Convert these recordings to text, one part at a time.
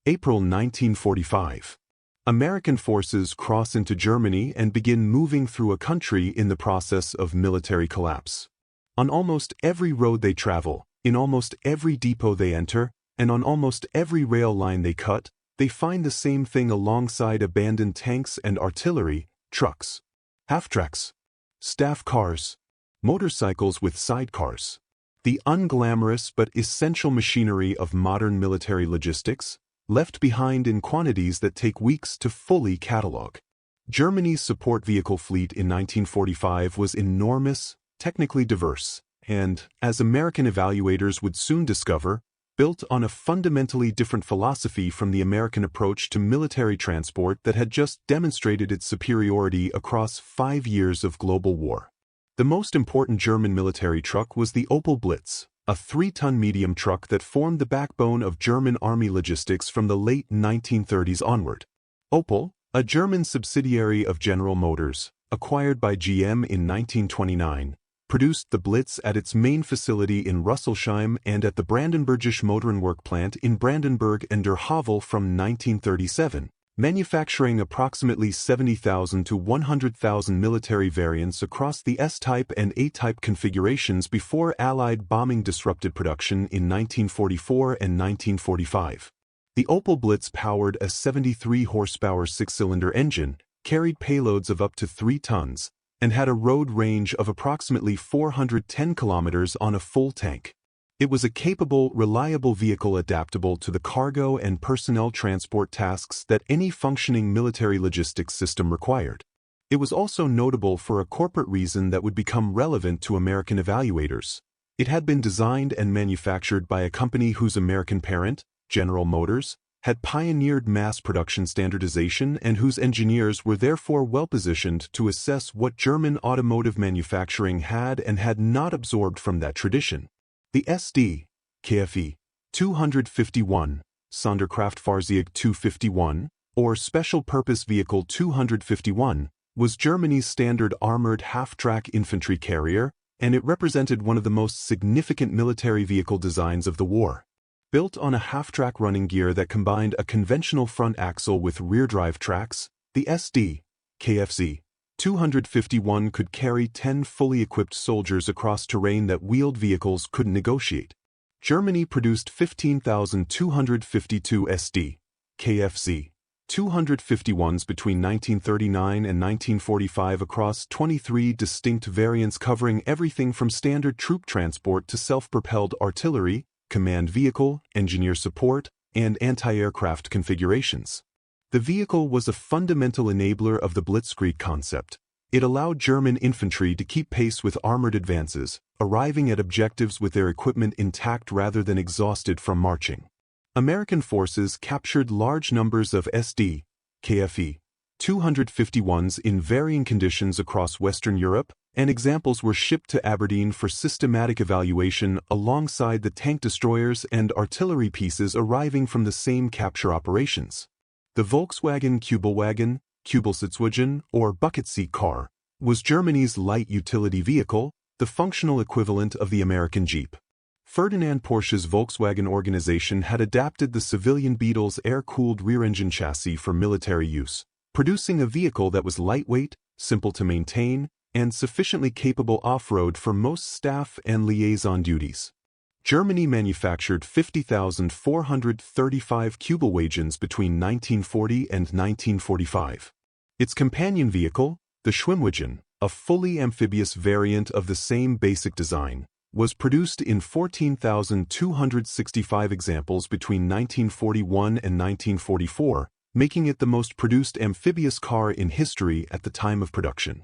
April 1945. American forces cross into Germany and begin moving through a country in the process of military collapse. On almost every road they travel, in almost every depot they enter, and on almost every rail line they cut, they find the same thing alongside abandoned tanks and artillery, trucks, half-tracks, staff cars, motorcycles with sidecars. The unglamorous but essential machinery of modern military logistics, left behind in quantities that take weeks to fully catalog. Germany's support vehicle fleet in 1945 was enormous, technically diverse, and, as American evaluators would soon discover, built on a fundamentally different philosophy from the American approach to military transport that had just demonstrated its superiority across 5 years of global war. The most important German military truck was the Opel Blitz, a 3-ton medium truck that formed the backbone of German army logistics from the late 1930s onward. Opel, a German subsidiary of General Motors, acquired by GM in 1929, produced the Blitz at its main facility in Rüsselsheim and at the Brandenburgische Motorenwerk plant in Brandenburg and Der Havel from 1937, manufacturing approximately 70,000 to 100,000 military variants across the S-type and A-type configurations before Allied bombing disrupted production in 1944 and 1945. The Opel Blitz powered a 73-horsepower 6-cylinder engine, carried payloads of up to 3 tons, and had a road range of approximately 410 kilometers on a full tank. It was a capable, reliable vehicle adaptable to the cargo and personnel transport tasks that any functioning military logistics system required. It was also notable for a corporate reason that would become relevant to American evaluators. It had been designed and manufactured by a company whose American parent, General Motors, had pioneered mass production standardization and whose engineers were therefore well-positioned to assess what German automotive manufacturing had and had not absorbed from that tradition. The Sd.Kfz 251, Sonderkraftfahrzeug 251, or Special Purpose Vehicle 251, was Germany's standard armored half-track infantry carrier, and it represented one of the most significant military vehicle designs of the war. Built on a half-track running gear that combined a conventional front axle with rear-drive tracks, the Sd.Kfz 251 could carry 10 fully equipped soldiers across terrain that wheeled vehicles couldn't negotiate. Germany produced 15,252 Sd.Kfz 251s between 1939 and 1945 across 23 distinct variants covering everything from standard troop transport to self-propelled artillery, command vehicle, engineer support, and anti-aircraft configurations. The vehicle was a fundamental enabler of the Blitzkrieg concept. It allowed German infantry to keep pace with armored advances, arriving at objectives with their equipment intact rather than exhausted from marching. American forces captured large numbers of Sd.Kfz 251s in varying conditions across Western Europe, and examples were shipped to Aberdeen for systematic evaluation alongside the tank destroyers and artillery pieces arriving from the same capture operations. The Volkswagen Kübelwagen, Kübelsitzwagen, or bucket seat car, was Germany's light utility vehicle, the functional equivalent of the American Jeep. Ferdinand Porsche's Volkswagen organization had adapted the civilian Beetle's air-cooled rear-engine chassis for military use, producing a vehicle that was lightweight, simple to maintain, and sufficiently capable off-road for most staff and liaison duties. Germany manufactured 50,435 Kübelwagens between 1940 and 1945. Its companion vehicle, the Schwimmwagen, a fully amphibious variant of the same basic design, was produced in 14,265 examples between 1941 and 1944, making it the most produced amphibious car in history at the time of production.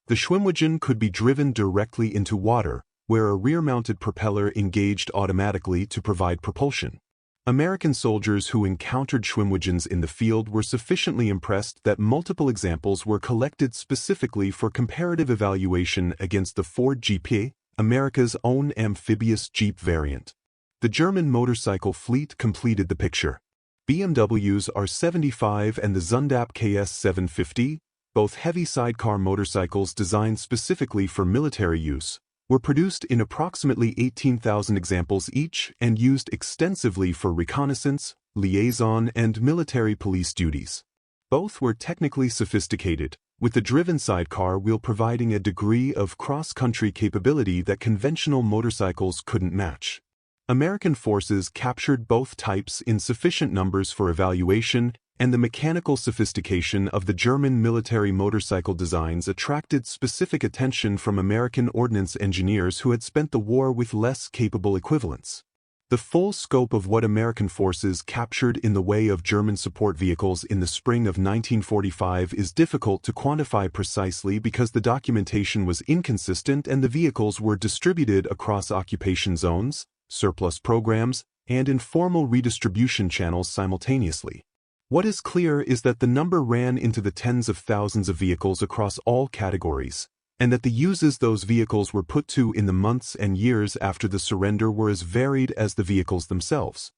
The Schwimmwagen could be driven directly into water, where a rear-mounted propeller engaged automatically to provide propulsion. American soldiers who encountered Schwimmwagens in the field were sufficiently impressed that multiple examples were collected specifically for comparative evaluation against the Ford GP, America's own amphibious Jeep variant. The German motorcycle fleet completed the picture. BMW's R75 and the Zündapp KS750, both heavy sidecar motorcycles designed specifically for military use, were produced in approximately 18,000 examples each and used extensively for reconnaissance, liaison, and military police duties. Both were technically sophisticated, with the driven sidecar wheel providing a degree of cross-country capability that conventional motorcycles couldn't match. American forces captured both types in sufficient numbers for evaluation, and the mechanical sophistication of the German military motorcycle designs attracted specific attention from American ordnance engineers who had spent the war with less capable equivalents. The full scope of what American forces captured in the way of German support vehicles in the spring of 1945 is difficult to quantify precisely because the documentation was inconsistent and the vehicles were distributed across occupation zones, surplus programs, and informal redistribution channels simultaneously. What is clear is that the number ran into the tens of thousands of vehicles across all categories, and that the uses those vehicles were put to in the months and years after the surrender were as varied as the vehicles themselves.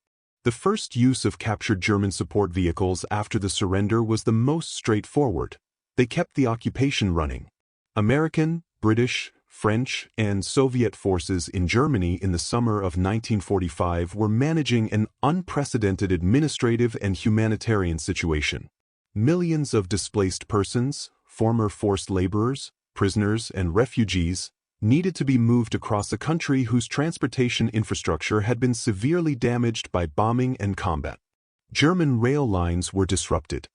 The first use of captured German support vehicles after the surrender was the most straightforward. They kept the occupation running. American, British, French, and Soviet forces in Germany in the summer of 1945 were managing an unprecedented administrative and humanitarian situation. Millions of displaced persons, former forced laborers, prisoners, and refugees needed to be moved across a country whose transportation infrastructure had been severely damaged by bombing and combat. German rail lines were disrupted.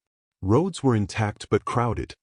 Roads were intact but crowded.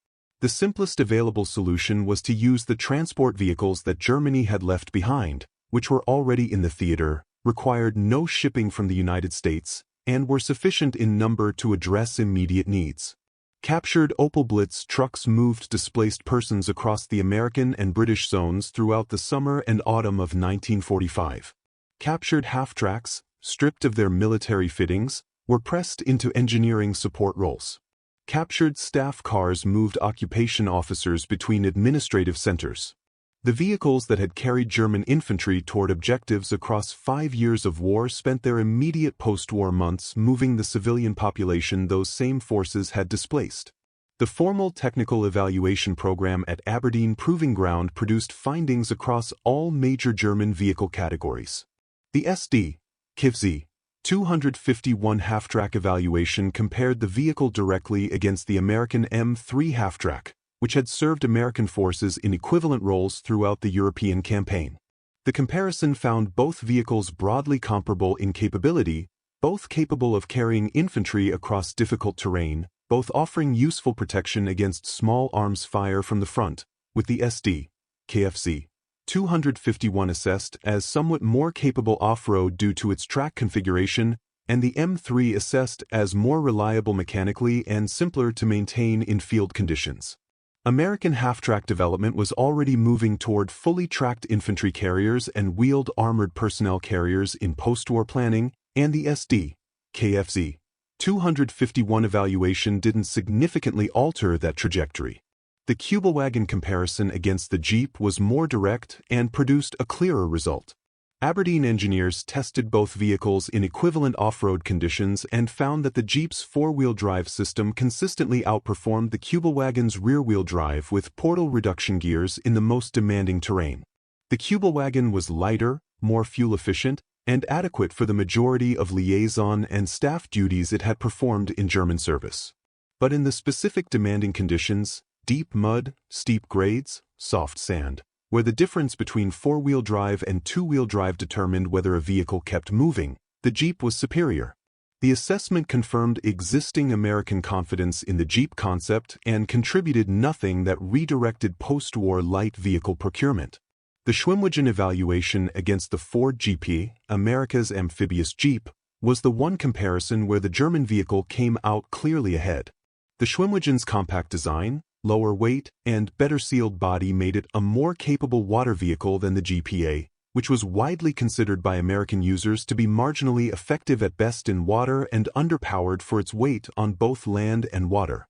The simplest available solution was to use the transport vehicles that Germany had left behind, which were already in the theater, required no shipping from the United States, and were sufficient in number to address immediate needs. Captured Opel Blitz trucks moved displaced persons across the American and British zones throughout the summer and autumn of 1945. Captured half-tracks, stripped of their military fittings, were pressed into engineering support roles. Captured staff cars moved occupation officers between administrative centers. The vehicles that had carried German infantry toward objectives across 5 years of war spent their immediate post-war months moving the civilian population those same forces had displaced. The formal technical evaluation program at Aberdeen Proving Ground produced findings across all major German vehicle categories. The Sd.Kfz 251 half-track evaluation compared the vehicle directly against the American M3 half-track, which had served American forces in equivalent roles throughout the European campaign. The comparison found both vehicles broadly comparable in capability, both capable of carrying infantry across difficult terrain, both offering useful protection against small arms fire from the front, with the Sd.Kfz 251 assessed as somewhat more capable off-road due to its track configuration, and the M3 assessed as more reliable mechanically and simpler to maintain in field conditions. American half-track development was already moving toward fully tracked infantry carriers and wheeled armored personnel carriers in post-war planning, and the Sd.Kfz 251 evaluation didn't significantly alter that trajectory. The Kübelwagen comparison against the Jeep was more direct and produced a clearer result. Aberdeen engineers tested both vehicles in equivalent off-road conditions and found that the Jeep's four-wheel drive system consistently outperformed the Kübelwagen's rear-wheel drive with portal reduction gears in the most demanding terrain. The Kübelwagen was lighter, more fuel-efficient, and adequate for the majority of liaison and staff duties it had performed in German service. But in the specific demanding conditions, deep mud, steep grades, soft sand, where the difference between four-wheel drive and two-wheel drive determined whether a vehicle kept moving, the Jeep was superior. The assessment confirmed existing American confidence in the Jeep concept and contributed nothing that redirected post-war light vehicle procurement. The Schwimmwagen evaluation against the Ford GP, America's amphibious Jeep, was the one comparison where the German vehicle came out clearly ahead. The Schwimmwagen's compact design, lower weight, and better sealed body made it a more capable water vehicle than the GPA, which was widely considered by American users to be marginally effective at best in water and underpowered for its weight on both land and water.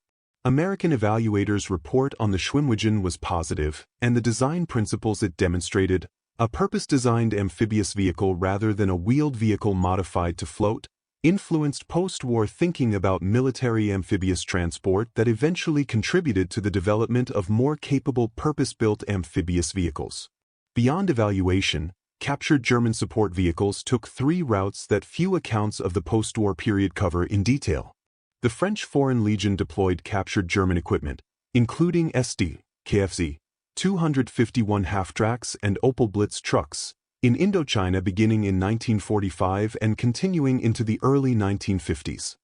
American evaluators' report on the Schwimmwagen was positive, and the design principles it demonstrated, a purpose-designed amphibious vehicle rather than a wheeled vehicle modified to float, influenced post-war thinking about military amphibious transport that eventually contributed to the development of more capable purpose-built amphibious vehicles. Beyond evaluation, captured German support vehicles took three routes that few accounts of the post-war period cover in detail. The French Foreign Legion deployed captured German equipment, including Sd.Kfz, 251 half-tracks and Opel Blitz trucks, in Indochina beginning in 1945 and continuing into the early 1950s.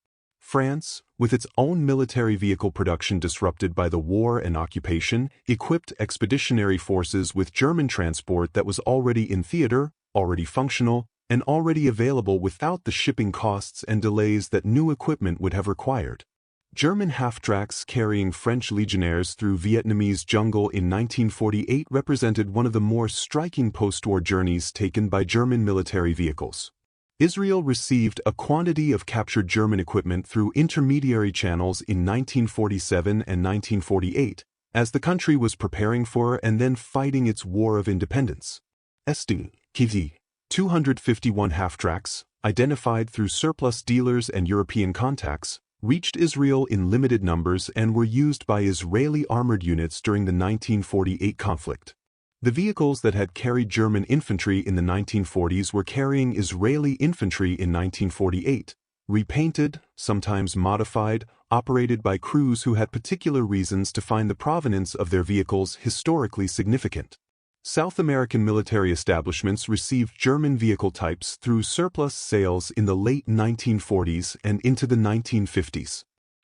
France, with its own military vehicle production disrupted by the war and occupation, equipped expeditionary forces with German transport that was already in theater, already functional, and already available without the shipping costs and delays that new equipment would have required. German half-tracks carrying French legionnaires through Vietnamese jungle in 1948 represented one of the more striking post-war journeys taken by German military vehicles. Israel received a quantity of captured German equipment through intermediary channels in 1947 and 1948, as the country was preparing for and then fighting its war of independence. Sd.Kfz, 251 half-tracks, identified through surplus dealers and European contacts, reached Israel in limited numbers and were used by Israeli armored units during the 1948 conflict. The vehicles that had carried German infantry in the 1940s were carrying Israeli infantry in 1948, repainted, sometimes modified, operated by crews who had particular reasons to find the provenance of their vehicles historically significant. South American military establishments received German vehicle types through surplus sales in the late 1940s and into the 1950s.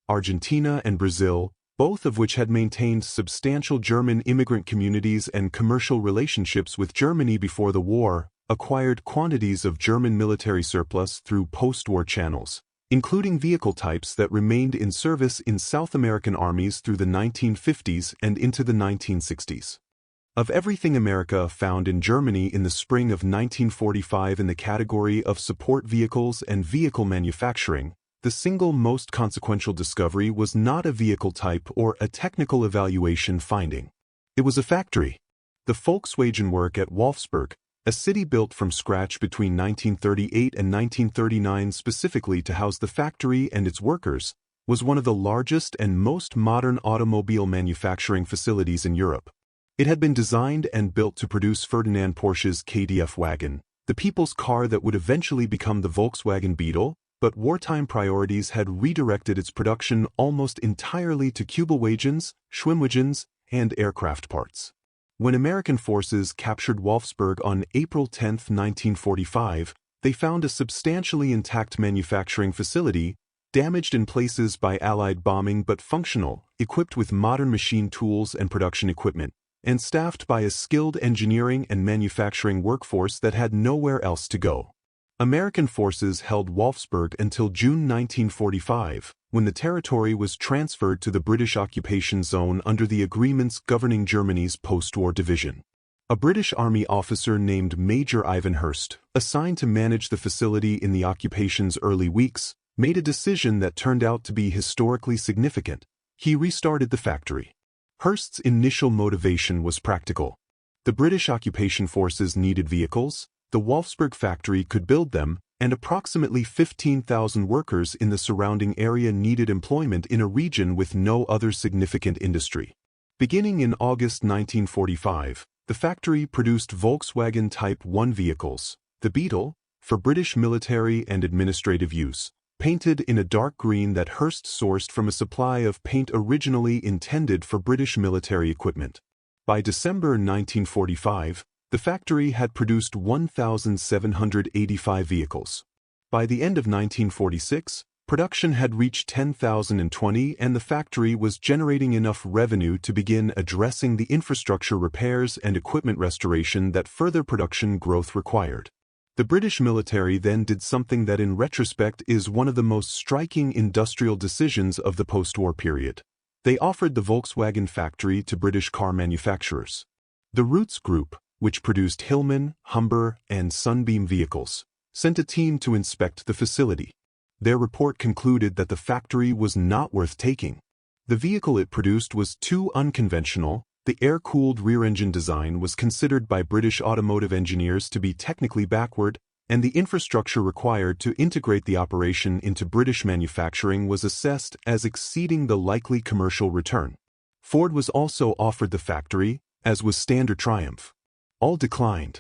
Argentina and Brazil, both of which had maintained substantial German immigrant communities and commercial relationships with Germany before the war, acquired quantities of German military surplus through post-war channels, including vehicle types that remained in service in South American armies through the 1950s and into the 1960s. Of everything America found in Germany in the spring of 1945 in the category of support vehicles and vehicle manufacturing, the single most consequential discovery was not a vehicle type or a technical evaluation finding. It was a factory. The Volkswagen work at Wolfsburg, a city built from scratch between 1938 and 1939 specifically to house the factory and its workers, was one of the largest and most modern automobile manufacturing facilities in Europe. It had been designed and built to produce Ferdinand Porsche's KDF wagon, the people's car that would eventually become the Volkswagen Beetle, but wartime priorities had redirected its production almost entirely to Kübelwagens, Schwimmwagens, and aircraft parts. When American forces captured Wolfsburg on April 10, 1945, they found a substantially intact manufacturing facility, damaged in places by Allied bombing but functional, equipped with modern machine tools and production equipment, and staffed by a skilled engineering and manufacturing workforce that had nowhere else to go. American forces held Wolfsburg until June 1945, when the territory was transferred to the British occupation zone under the agreements governing Germany's post-war division. A British Army officer named Major Ivan Hurst, assigned to manage the facility in the occupation's early weeks, made a decision that turned out to be historically significant. He restarted the factory. Hurst's initial motivation was practical. The British occupation forces needed vehicles, the Wolfsburg factory could build them, and approximately 15,000 workers in the surrounding area needed employment in a region with no other significant industry. Beginning in August 1945, the factory produced Volkswagen Type 1 vehicles, the Beetle, for British military and administrative use, painted in a dark green that Hurst sourced from a supply of paint originally intended for British military equipment. By December 1945, the factory had produced 1,785 vehicles. By the end of 1946, production had reached 10,020 and the factory was generating enough revenue to begin addressing the infrastructure repairs and equipment restoration that further production growth required. The British military then did something that in retrospect is one of the most striking industrial decisions of the post-war period. They offered the Volkswagen factory to British car manufacturers. The Roots Group, which produced Hillman, Humber, and Sunbeam vehicles, sent a team to inspect the facility. Their report concluded that the factory was not worth taking. The vehicle it produced was too unconventional, the air-cooled rear-engine design was considered by British automotive engineers to be technically backward, and the infrastructure required to integrate the operation into British manufacturing was assessed as exceeding the likely commercial return. Ford was also offered the factory, as was Standard Triumph. All declined.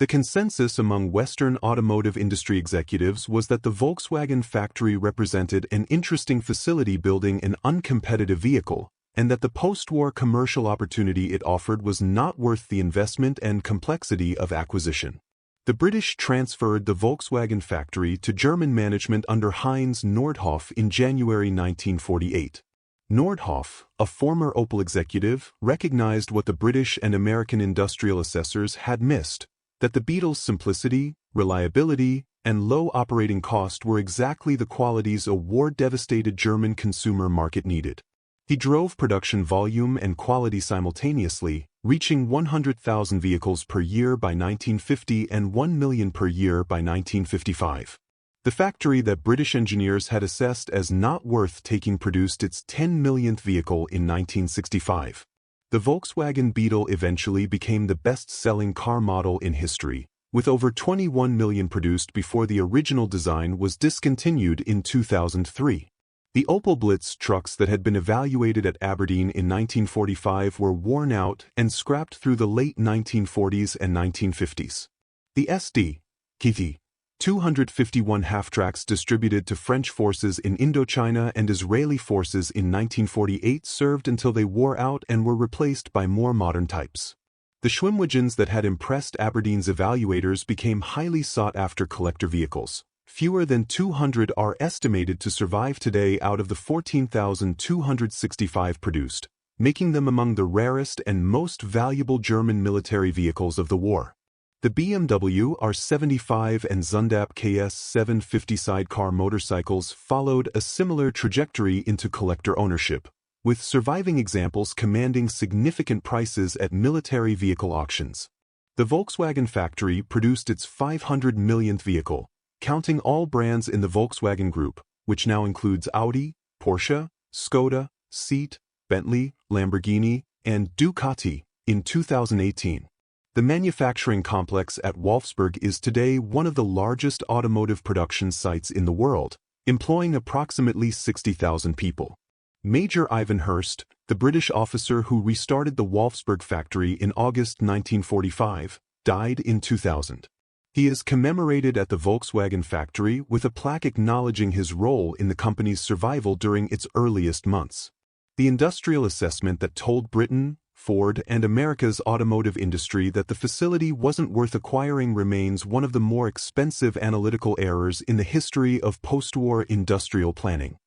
The consensus among Western automotive industry executives was that the Volkswagen factory represented an interesting facility building an uncompetitive vehicle, and that the post-war commercial opportunity it offered was not worth the investment and complexity of acquisition. The British transferred the Volkswagen factory to German management under Heinz Nordhoff in January 1948. Nordhoff, a former Opel executive, recognized what the British and American industrial assessors had missed, that the Beetle's simplicity, reliability, and low operating cost were exactly the qualities a war-devastated German consumer market needed. He drove production volume and quality simultaneously, reaching 100,000 vehicles per year by 1950 and 1 million per year by 1955. The factory that British engineers had assessed as not worth taking produced its 10 millionth vehicle in 1965. The Volkswagen Beetle eventually became the best-selling car model in history, with over 21 million produced before the original design was discontinued in 2003. The Opel Blitz trucks that had been evaluated at Aberdeen in 1945 were worn out and scrapped through the late 1940s and 1950s. The Sd.Kfz 251 half-tracks distributed to French forces in Indochina and Israeli forces in 1948 served until they wore out and were replaced by more modern types. The Schwimmwagens that had impressed Aberdeen's evaluators became highly sought-after collector vehicles. Fewer than 200 are estimated to survive today out of the 14,265 produced, making them among the rarest and most valuable German military vehicles of the war. The BMW R75 and Zündapp KS750 sidecar motorcycles followed a similar trajectory into collector ownership, with surviving examples commanding significant prices at military vehicle auctions. The Volkswagen factory produced its 500 millionth vehicle, counting all brands in the Volkswagen Group, which now includes Audi, Porsche, Skoda, Seat, Bentley, Lamborghini, and Ducati, in 2018. The manufacturing complex at Wolfsburg is today one of the largest automotive production sites in the world, employing approximately 60,000 people. Major Ivan Hurst, the British officer who restarted the Wolfsburg factory in August 1945, died in 2000. He is commemorated at the Volkswagen factory with a plaque acknowledging his role in the company's survival during its earliest months. The industrial assessment that told Britain, Ford, and America's automotive industry that the facility wasn't worth acquiring remains one of the more expensive analytical errors in the history of post-war industrial planning.